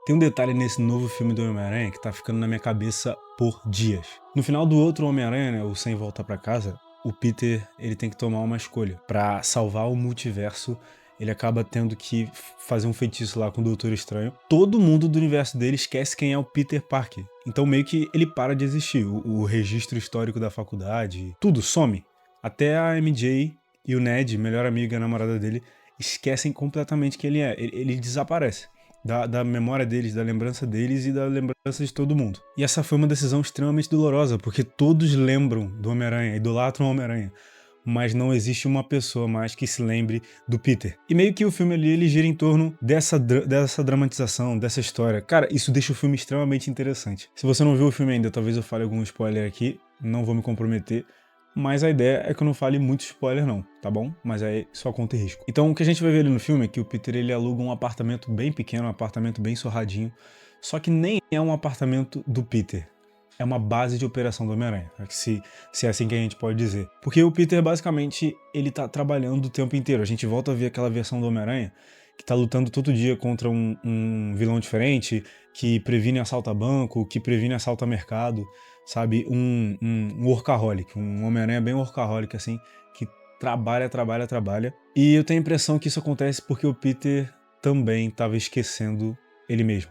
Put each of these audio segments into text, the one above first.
Tem um detalhe nesse novo filme do Homem-Aranha que tá ficando na minha cabeça por dias. No final do outro Homem-Aranha, né, o Sem Volta pra Casa, o Peter, ele tem que tomar uma escolha. Pra salvar o multiverso, ele acaba tendo que fazer um feitiço lá com o Doutor Estranho. Todo mundo do universo dele esquece quem é o Peter Parker. Então meio que ele para de existir. O registro histórico da faculdade, tudo some. Até a MJ e o Ned, melhor amigo e a namorada dele, esquecem completamente quem ele é. Ele desaparece da memória deles, da lembrança deles e da lembrança de todo mundo. E essa foi uma decisão extremamente dolorosa, porque todos lembram do Homem-Aranha, idolatram o Homem-Aranha, mas não existe uma pessoa mais que se lembre do Peter. E meio que o filme ali, ele gira em torno dessa dramatização, dessa história. Cara, isso deixa o filme extremamente interessante. Se você não viu o filme ainda, talvez eu fale algum spoiler aqui, não vou me comprometer, mas a ideia é que eu não fale muito spoiler não, tá bom? Mas aí só conta e risco. Então o que a gente vai ver ali no filme é que o Peter ele aluga um apartamento bem pequeno, um apartamento bem surradinho, só que nem é um apartamento do Peter. É uma base de operação do Homem-Aranha, se é assim que a gente pode dizer. Porque o Peter, basicamente, ele tá trabalhando o tempo inteiro. A gente volta a ver aquela versão do Homem-Aranha que tá lutando todo dia contra um vilão diferente, que previne assalto a banco, que previne assalto a mercado, sabe? Um workaholic, um Homem-Aranha bem workaholic, assim, que trabalha, trabalha, trabalha. E eu tenho a impressão que isso acontece porque o Peter também estava esquecendo ele mesmo.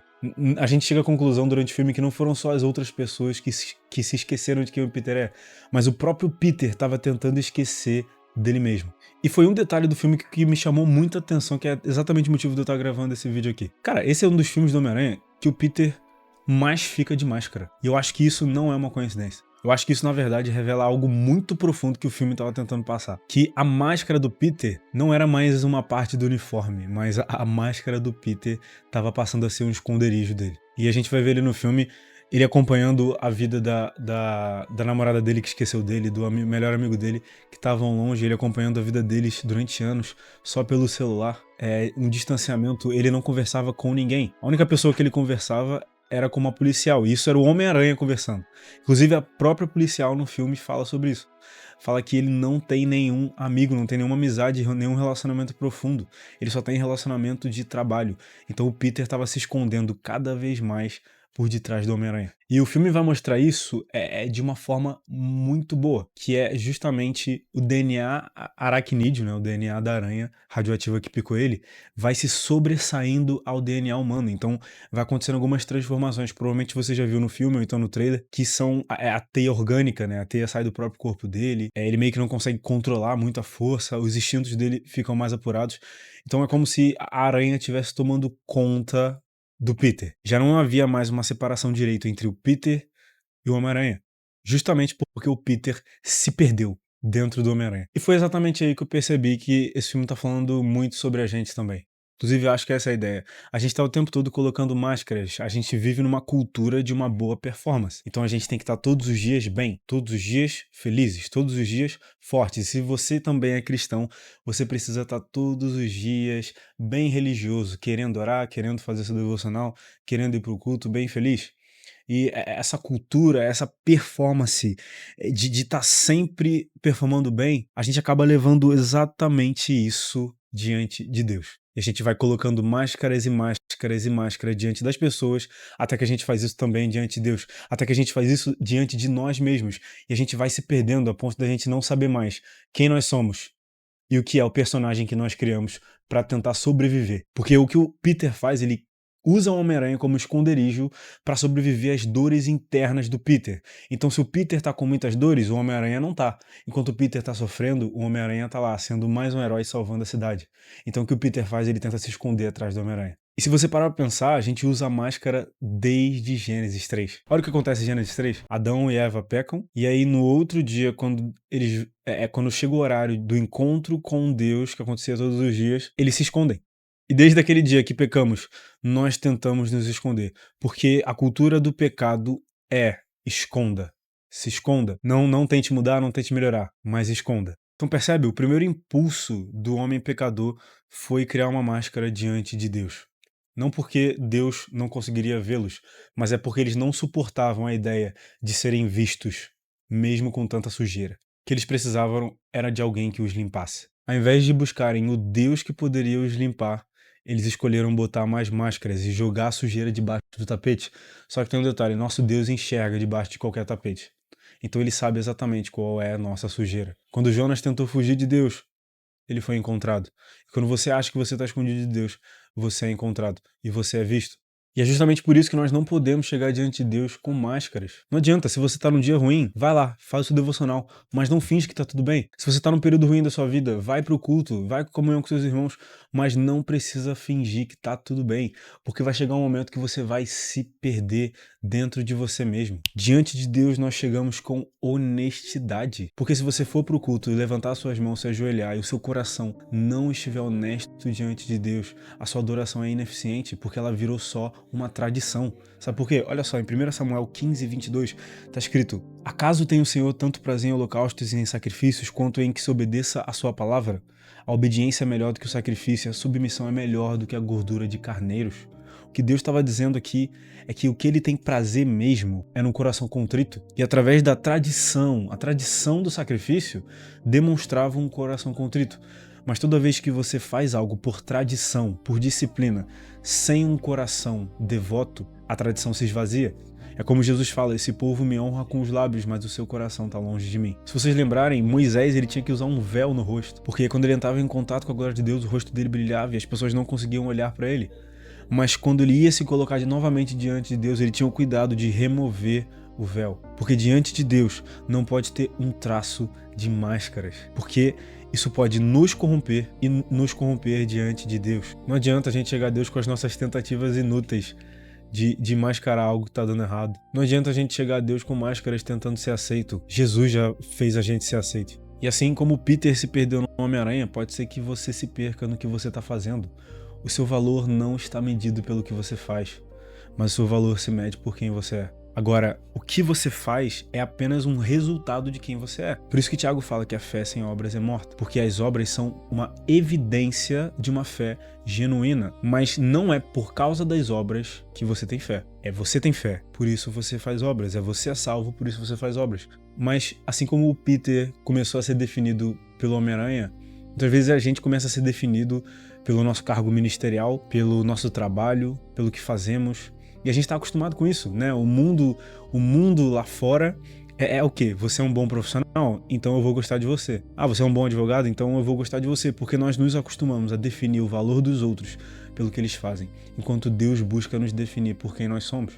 A gente chega à conclusão durante o filme que não foram só as outras pessoas que se esqueceram de quem o Peter é, mas o próprio Peter estava tentando esquecer dele mesmo. E foi um detalhe do filme que me chamou muita atenção, que é exatamente o motivo de eu estar gravando esse vídeo aqui. Cara, esse é um dos filmes do Homem-Aranha que o Peter mais fica de máscara. E eu acho que isso não é uma coincidência. Eu acho que isso, na verdade, revela algo muito profundo que o filme estava tentando passar. Que a máscara do Peter não era mais uma parte do uniforme, mas a máscara do Peter estava passando a ser um esconderijo dele. E a gente vai ver ele no filme, ele acompanhando a vida da namorada dele que esqueceu dele, do melhor amigo dele que estavam longe, ele acompanhando a vida deles durante anos, só pelo celular. Um distanciamento, ele não conversava com ninguém. A única pessoa que ele conversava era com uma policial, e isso era o Homem-Aranha conversando. Inclusive, a própria policial no filme fala sobre isso. Fala que ele não tem nenhum amigo, não tem nenhuma amizade, nenhum relacionamento profundo. Ele só tem relacionamento de trabalho. Então o Peter estava se escondendo cada vez mais por detrás do Homem-Aranha. E o filme vai mostrar isso de uma forma muito boa, que é justamente o DNA aracnídeo, né, o DNA da aranha radioativa que picou ele, vai se sobressaindo ao DNA humano. Então vai acontecendo algumas transformações, provavelmente você já viu no filme ou então no trailer, que são a teia orgânica, né, a teia sai do próprio corpo dele, ele meio que não consegue controlar muito a força, os instintos dele ficam mais apurados. Então é como se a aranha estivesse tomando conta do Peter. Já não havia mais uma separação direito entre o Peter e o Homem-Aranha, justamente porque o Peter se perdeu dentro do Homem-Aranha. E foi exatamente aí que eu percebi que esse filme tá falando muito sobre a gente também. Inclusive, eu acho que essa é a ideia. A gente tá o tempo todo colocando máscaras, a gente vive numa cultura de uma boa performance. Então a gente tem que estar todos os dias bem, todos os dias felizes, todos os dias fortes. E se você também é cristão, você precisa estar todos os dias bem religioso, querendo orar, querendo fazer seu devocional, querendo ir pro culto, bem feliz. E essa cultura, essa performance de estar sempre performando bem, a gente acaba levando exatamente isso diante de Deus. E a gente vai colocando máscaras e máscaras e máscaras diante das pessoas, até que a gente faz isso também diante de Deus, até que a gente faz isso diante de nós mesmos, e a gente vai se perdendo a ponto da gente não saber mais quem nós somos e o que é o personagem que nós criamos para tentar sobreviver. Porque o que o Peter faz, ele usa o Homem-Aranha como esconderijo para sobreviver às dores internas do Peter. Então, se o Peter tá com muitas dores, o Homem-Aranha não tá. Enquanto o Peter tá sofrendo, o Homem-Aranha tá lá, sendo mais um herói salvando a cidade. Então, o que o Peter faz, ele tenta se esconder atrás do Homem-Aranha. E se você parar pra pensar, a gente usa a máscara desde Gênesis 3. Olha o que acontece em Gênesis 3. Adão e Eva pecam, e aí no outro dia, quando eles quando chega o horário do encontro com Deus, que acontecia todos os dias, eles se escondem. E desde aquele dia que pecamos, nós tentamos nos esconder. Porque a cultura do pecado é esconda. Se esconda. Não tente mudar, não tente melhorar, mas esconda. Então percebe, o primeiro impulso do homem pecador foi criar uma máscara diante de Deus. Não porque Deus não conseguiria vê-los, mas é porque eles não suportavam a ideia de serem vistos, mesmo com tanta sujeira. O que eles precisavam era de alguém que os limpasse. Ao invés de buscarem o Deus que poderia os limpar, eles escolheram botar mais máscaras e jogar a sujeira debaixo do tapete. Só que tem um detalhe, nosso Deus enxerga debaixo de qualquer tapete. Então ele sabe exatamente qual é a nossa sujeira. Quando Jonas tentou fugir de Deus, ele foi encontrado. E quando você acha que você está escondido de Deus, você é encontrado e você é visto. E é justamente por isso que nós não podemos chegar diante de Deus com máscaras. Não adianta, se você está num dia ruim, vai lá, faz o seu devocional, mas não finge que está tudo bem. Se você está num período ruim da sua vida, vai pro culto, vai com comunhão com seus irmãos, mas não precisa fingir que está tudo bem, porque vai chegar um momento que você vai se perder dentro de você mesmo. Diante de Deus nós chegamos com honestidade, porque se você for pro culto e levantar suas mãos, se ajoelhar e o seu coração não estiver honesto diante de Deus, a sua adoração é ineficiente, porque ela virou só uma tradição. Sabe por quê? Olha só, em 1 Samuel 15, 22, está escrito: acaso tem o Senhor tanto prazer em holocaustos e em sacrifícios, quanto em que se obedeça a sua palavra? A obediência é melhor do que o sacrifício, a submissão é melhor do que a gordura de carneiros. O que Deus estava dizendo aqui é que o que ele tem prazer mesmo é no coração contrito. E através da tradição, a tradição do sacrifício demonstrava um coração contrito. Mas toda vez que você faz algo por tradição, por disciplina, sem um coração devoto, a tradição se esvazia. É como Jesus fala, esse povo me honra com os lábios, mas o seu coração está longe de mim. Se vocês lembrarem, Moisés ele tinha que usar um véu no rosto, porque quando ele entrava em contato com a glória de Deus, o rosto dele brilhava e as pessoas não conseguiam olhar para ele. Mas quando ele ia se colocar novamente diante de Deus, ele tinha o cuidado de remover o véu. Porque diante de Deus não pode ter um traço de máscaras. Porque isso pode nos corromper e nos corromper diante de Deus. Não adianta a gente chegar a Deus com as nossas tentativas inúteis de mascarar algo que está dando errado. Não adianta a gente chegar a Deus com máscaras tentando ser aceito. Jesus já fez a gente ser aceito. E assim como Peter se perdeu no Homem-Aranha, pode ser que você se perca no que você está fazendo. O seu valor não está medido pelo que você faz, mas o seu valor se mede por quem você é. Agora, o que você faz é apenas um resultado de quem você é. Por isso que Tiago fala que a fé sem obras é morta, porque as obras são uma evidência de uma fé genuína, mas não é por causa das obras que você tem fé. É você tem fé, por isso você faz obras. É você é salvo, por isso você faz obras. Mas assim como o Peter começou a ser definido pelo Homem-Aranha, muitas vezes a gente começa a ser definido pelo nosso cargo ministerial, pelo nosso trabalho, pelo que fazemos. E a gente está acostumado com isso, né? O mundo lá fora é o quê? Você é um bom profissional? Então eu vou gostar de você. Ah, você é um bom advogado? Então eu vou gostar de você. Porque nós nos acostumamos a definir o valor dos outros pelo que eles fazem, enquanto Deus busca nos definir por quem nós somos.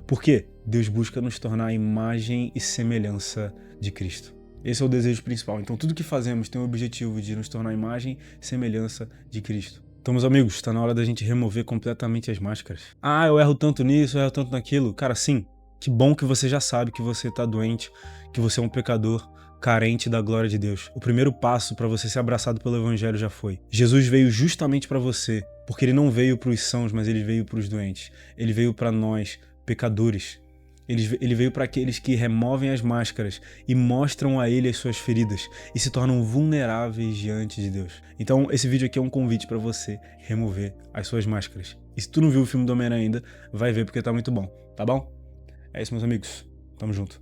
Por quê? Deus busca nos tornar a imagem e semelhança de Cristo. Esse é o desejo principal. Então tudo que fazemos tem o objetivo de nos tornar a imagem e semelhança de Cristo. Então, meus amigos, está na hora da gente remover completamente as máscaras. Ah, eu erro tanto nisso, eu erro tanto naquilo. Cara, sim, que bom que você já sabe que você está doente, que você é um pecador carente da glória de Deus. O primeiro passo para você ser abraçado pelo Evangelho já foi. Jesus veio justamente para você, porque ele não veio para os sãos, mas ele veio para os doentes. Ele veio para nós, pecadores. Ele veio para aqueles que removem as máscaras e mostram a ele as suas feridas e se tornam vulneráveis diante de Deus. Então esse vídeo aqui é um convite para você remover as suas máscaras. E se tu não viu o filme do Homem-Aranha ainda, vai ver porque tá muito bom, tá bom? É isso, meus amigos. Tamo junto.